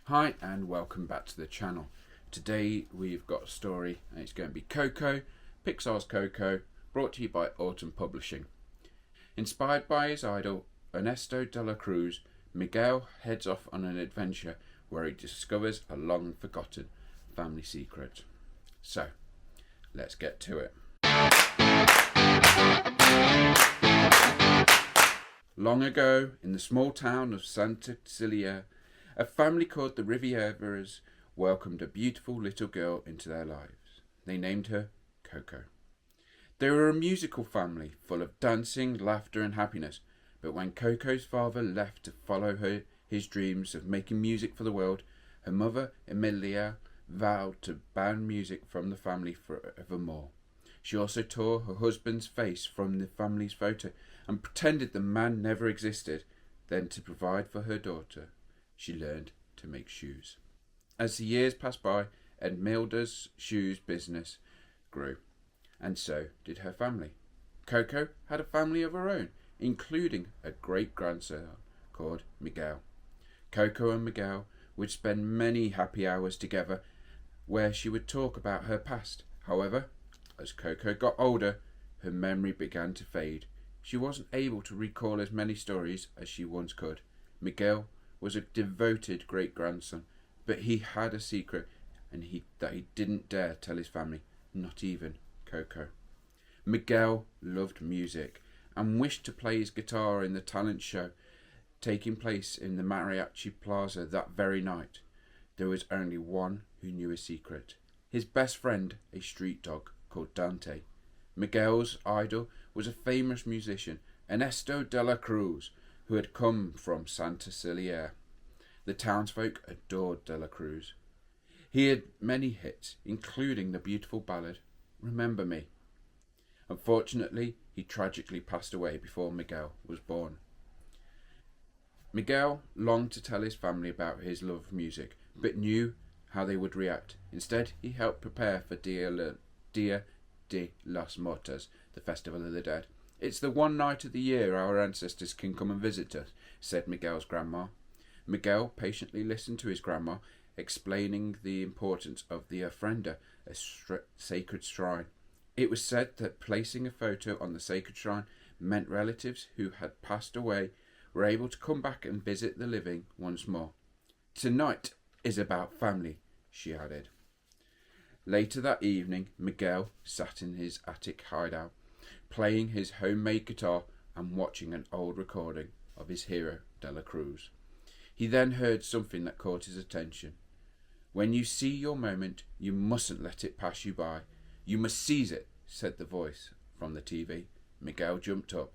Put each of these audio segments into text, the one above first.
Hi and welcome back to the channel. Today we've got a story and it's going to be Coco, Pixar's Coco, brought to you by Autumn Publishing. Inspired by his idol Ernesto de la Cruz, Miguel heads off on an adventure where he discovers a long forgotten family secret. So, let's get to it. Long ago, in the small town of Santa Cecilia, a family called the Rivieras welcomed a beautiful little girl into their lives. They named her Coco. They were a musical family, full of dancing, laughter and happiness. But when Coco's father left to follow his dreams of making music for the world, her mother, Emilia, vowed to ban music from the family forevermore. She also tore her husband's face from the family's photo and pretended the man never existed. Then, to provide for her daughter, she learned to make shoes. As the years passed by, Edmilda's shoes business grew, and so did her family. Coco had a family of her own, including a great-grandson called Miguel. Coco and Miguel would spend many happy hours together where she would talk about her past. However, as Coco got older, her memory began to fade. She wasn't able to recall as many stories as she once could. Miguel was a devoted great-grandson, but he had a secret that he didn't dare tell his family, not even Coco. Miguel loved music and wished to play his guitar in the talent show taking place in the Mariachi Plaza that very night. There was only one who knew his secret: his best friend, a street dog called Dante. Miguel's idol was a famous musician, Ernesto de la Cruz, who had come from Santa Cecilia. The townsfolk adored de la Cruz. He had many hits, including the beautiful ballad, Remember Me. Unfortunately, he tragically passed away before Miguel was born. Miguel longed to tell his family about his love of music, but knew how they would react. Instead, he helped prepare for Dia de los Muertos, the Festival of the Dead. "It's the one night of the year our ancestors can come and visit us," said Miguel's grandma. Miguel patiently listened to his grandma, explaining the importance of the ofrenda, a sacred shrine. It was said that placing a photo on the sacred shrine meant relatives who had passed away were able to come back and visit the living once more. "Tonight is about family," she added. Later that evening, Miguel sat in his attic hideout, playing his homemade guitar and watching an old recording of his hero, de la Cruz. He then heard something that caught his attention. "When you see your moment, you mustn't let it pass you by. You must seize it," said the voice from the TV. Miguel jumped up.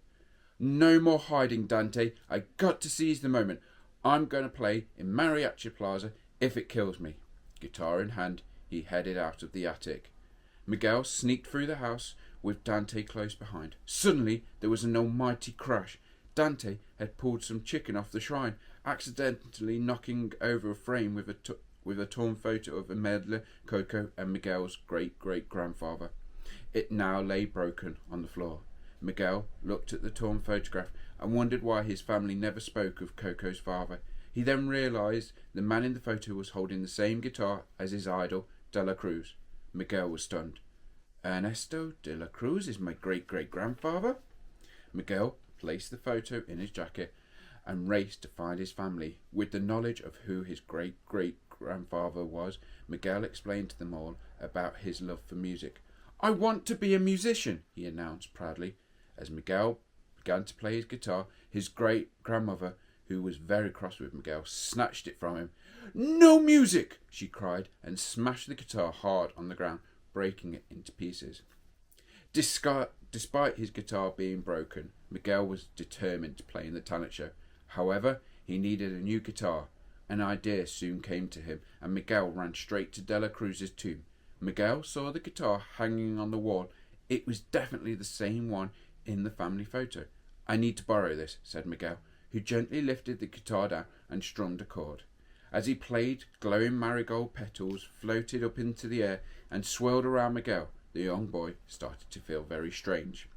"No more hiding, Dante. I got to seize the moment. I'm going to play in Mariachi Plaza if it kills me." Guitar in hand, he headed out of the attic. Miguel sneaked through the house with Dante close behind. Suddenly, there was an almighty crash. Dante had pulled some chicken off the shrine, accidentally knocking over a frame with a torn photo of Imelda, Coco and Miguel's great-great-grandfather. It now lay broken on the floor. Miguel looked at the torn photograph and wondered why his family never spoke of Coco's father. He then realized the man in the photo was holding the same guitar as his idol, de la Cruz. Miguel was stunned. "Ernesto de la Cruz is my great-great-grandfather?" Miguel placed the photo in his jacket and raced to find his family. With the knowledge of who his great-great-grandfather was, Miguel explained to them all about his love for music. "I want to be a musician," he announced proudly. As Miguel began to play his guitar, his great-grandmother, who was very cross with Miguel, snatched it from him. "No music!" she cried, and smashed the guitar hard on the ground, breaking it into pieces. Despite his guitar being broken, Miguel was determined to play in the talent show. However, he needed a new guitar. An idea soon came to him, and Miguel ran straight to de la Cruz's tomb. Miguel saw the guitar hanging on the wall. It was definitely the same one in the family photo. "I need to borrow this," said Miguel, who gently lifted the guitar down and strummed a chord. As he played, glowing marigold petals floated up into the air and swirled around Miguel. The young boy started to feel very strange.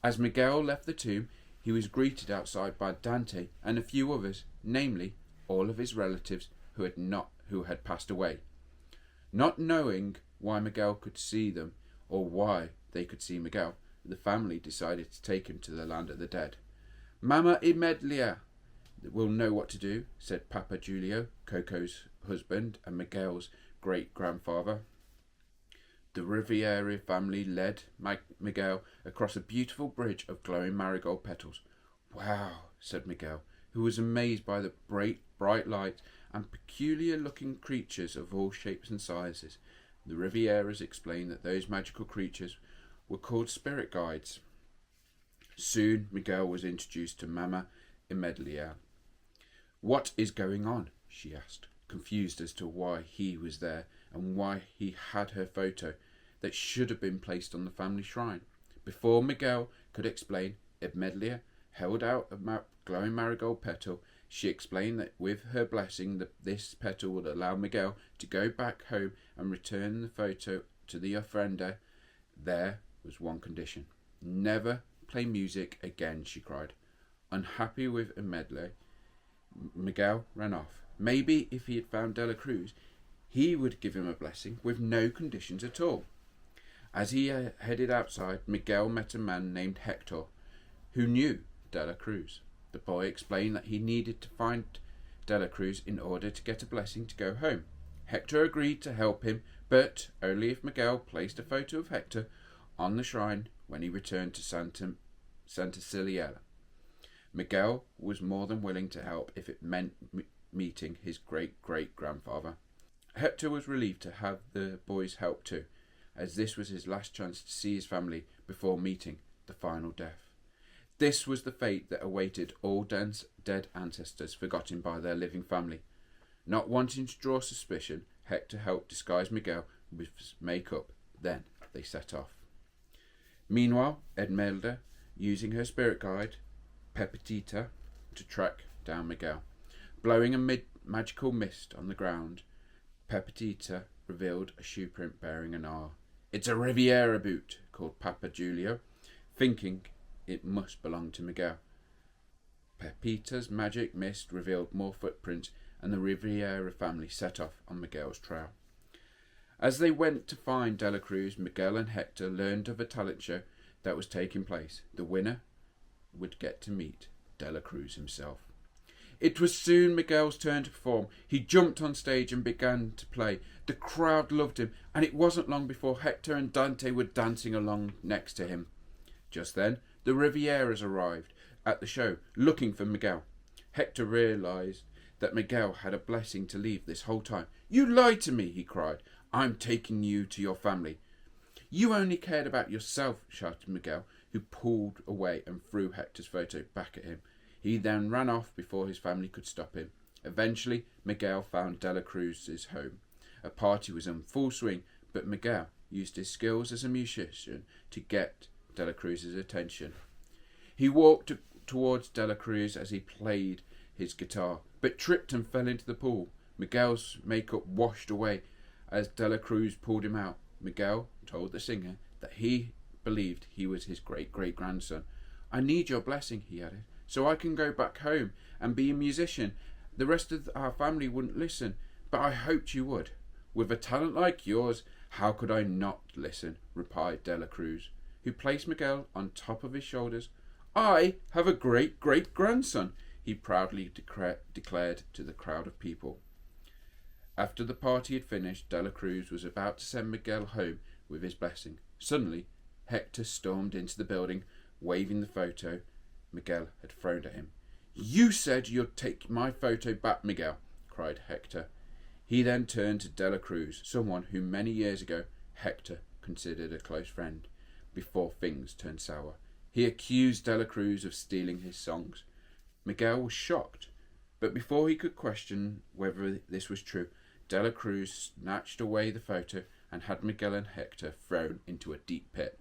As Miguel left the tomb, he was greeted outside by Dante and a few others, namely all of his relatives who had passed away. Not knowing why Miguel could see them or why they could see Miguel, the family decided to take him to the land of the dead. Mama Imelia will know what to do, said Papa Julio, Coco's husband and Miguel's great-grandfather. The Riviera family led Miguel across a beautiful bridge of glowing marigold petals. Wow, said Miguel, who was amazed by the bright light and peculiar-looking creatures of all shapes and sizes. The Rivieras explained that those magical creatures were called spirit guides. Soon Miguel was introduced to Mama Imelia. What is going on? She asked, confused as to why he was there and why he had her photo that should have been placed on the family shrine. Before Miguel could explain, Imelia held out a glowing marigold petal. She explained that with her blessing, this petal would allow Miguel to go back home and return the photo to the ofrenda. There was one condition. Never play music again, she cried. Unhappy with Imelia, Miguel ran off. Maybe if he had found Dela Cruz, he would give him a blessing with no conditions at all. As he headed outside, Miguel met a man named Hector, who knew Dela Cruz. The boy explained that he needed to find Dela Cruz in order to get a blessing to go home. Hector agreed to help him, but only if Miguel placed a photo of Hector on the shrine when he returned to Santa Cecilia. Miguel was more than willing to help if it meant meeting his great-great-grandfather. Hector was relieved to have the boy's help too, as this was his last chance to see his family before meeting the final death. This was the fate that awaited all dead ancestors forgotten by their living family. Not wanting to draw suspicion, Hector helped disguise Miguel with makeup. Then they set off. Meanwhile, Edmelda, using her spirit guide, Pepitita, to track down Miguel. Blowing a magical mist on the ground, Pepitita revealed a shoe print bearing an R. It's a Riviera boot, called Papa Julio, thinking it must belong to Miguel. Pepita's magic mist revealed more footprints, and the Riviera family set off on Miguel's trail. As they went to find Dela Cruz, Miguel and Hector learned of a talent show that was taking place. The winner would get to meet Dela Cruz himself. It was soon Miguel's turn to perform. He jumped on stage and began to play. The crowd loved him, and it wasn't long before Hector and Dante were dancing along next to him. Just then, the Rivieras arrived at the show, looking for Miguel. Hector realized that Miguel had a blessing to leave this whole time. You lied to me, he cried. I'm taking you to your family. You only cared about yourself, shouted Miguel, who pulled away and threw Hector's photo back at him. He then ran off before his family could stop him. Eventually, Miguel found Dela Cruz's home. A party was in full swing, but Miguel used his skills as a musician to get Dela Cruz's attention. He walked towards Dela Cruz as he played his guitar, but tripped and fell into the pool. Miguel's makeup washed away as Dela Cruz pulled him out. Miguel told the singer that he believed he was his great-great-grandson. I need your blessing, he added, so I can go back home and be a musician. The rest of our family wouldn't listen, but I hoped you would. With a talent like yours, how could I not listen? Replied Dela Cruz, who placed Miguel on top of his shoulders. I have a great-great-grandson, he proudly declared to the crowd of people. After the party had finished, Dela Cruz was about to send Miguel home with his blessing. Suddenly, Hector stormed into the building, waving the photo Miguel had thrown at him. You said you'd take my photo back, Miguel, cried Hector. He then turned to Dela Cruz, someone who many years ago Hector considered a close friend, before things turned sour. He accused Dela Cruz of stealing his songs. Miguel was shocked, but before he could question whether this was true, Dela Cruz snatched away the photo and had Miguel and Hector thrown into a deep pit.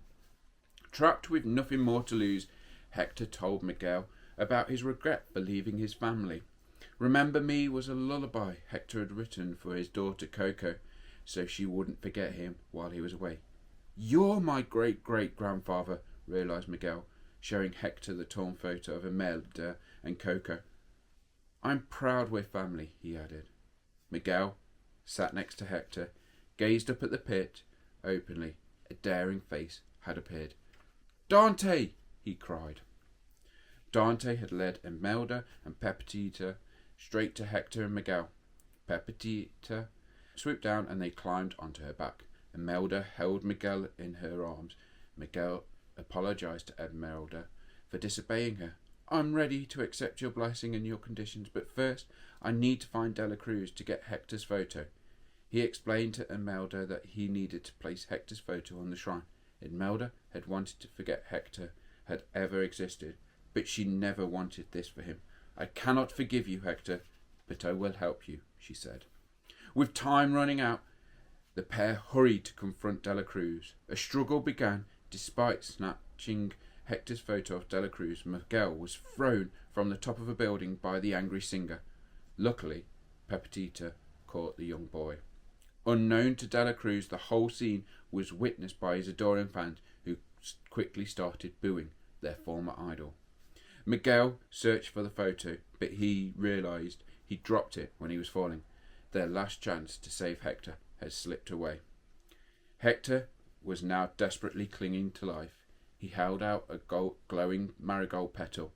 Trapped with nothing more to lose, Hector told Miguel about his regret for leaving his family. Remember Me was a lullaby Hector had written for his daughter Coco, so she wouldn't forget him while he was away. You're my great-great-grandfather, realised Miguel, showing Hector the torn photo of Imelda and Coco. I'm proud we're family, he added. Miguel sat next to Hector, gazed up at the pit openly. A daring face had appeared. "Dante!" he cried. Dante had led Imelda and Pepitita straight to Hector and Miguel. Pepitita swooped down and they climbed onto her back. Imelda held Miguel in her arms. Miguel apologized to Imelda for disobeying her. "I'm ready to accept your blessing and your conditions, but first I need to find Dela Cruz to get Hector's photo." He explained to Imelda that he needed to place Hector's photo on the shrine. Imelda had wanted to forget Hector had ever existed, but she never wanted this for him. "I cannot forgive you, Hector, but I will help you," she said. With time running out, the pair hurried to confront Dela Cruz. A struggle began. Despite snatching Hector's photo of Dela Cruz, Miguel was thrown from the top of a building by the angry singer. Luckily, Pepitita caught the young boy. Unknown to Dela Cruz, the whole scene was witnessed by his adoring fans, who quickly started booing their former idol. Miguel searched for the photo, but he realised he dropped it when he was falling. Their last chance to save Hector had slipped away. Hector was now desperately clinging to life. He held out a glowing marigold petal.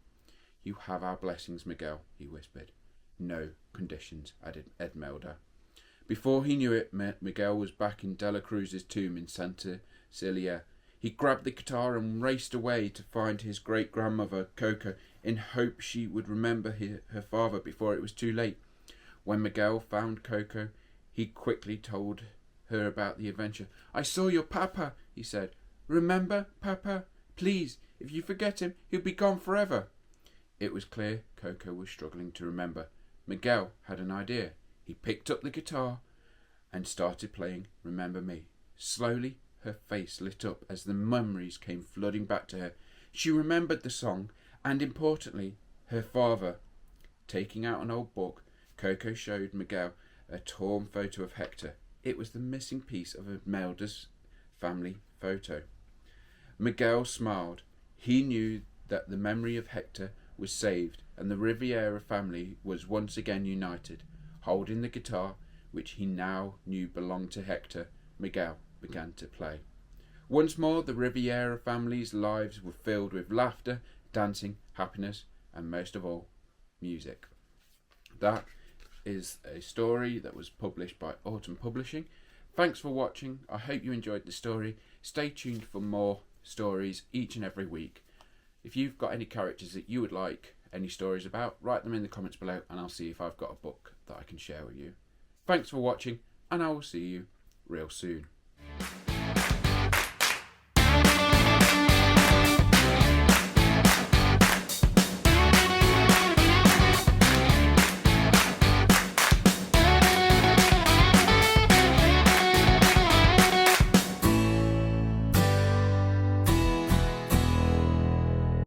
"You have our blessings, Miguel," he whispered. "No conditions," added Imelda. Before he knew it, Miguel was back in Dela Cruz's tomb in Santa Celia. He grabbed the guitar and raced away to find his great-grandmother, Coco, in hope she would remember her father before it was too late. When Miguel found Coco, he quickly told her about the adventure. "I saw your papa," he said. "Remember, papa? Please, if you forget him, he'll be gone forever." It was clear Coco was struggling to remember. Miguel had an idea. He picked up the guitar and started playing Remember Me. Slowly, her face lit up as the memories came flooding back to her. She remembered the song and, importantly, her father. Taking out an old book, Coco showed Miguel a torn photo of Hector. It was the missing piece of Imelda's family photo. Miguel smiled. He knew that the memory of Hector was saved and the Riviera family was once again united. Holding the guitar, which he now knew belonged to Hector, Miguel began to play. Once more, the Riviera family's lives were filled with laughter, dancing, happiness, and most of all, music. That is a story that was published by Autumn Publishing. Thanks for watching. I hope you enjoyed the story. Stay tuned for more stories each and every week. If you've got any characters that you would like any stories about, write them in the comments below and I'll see if I've got a book that I can share with you. Thanks for watching and I will see you real soon.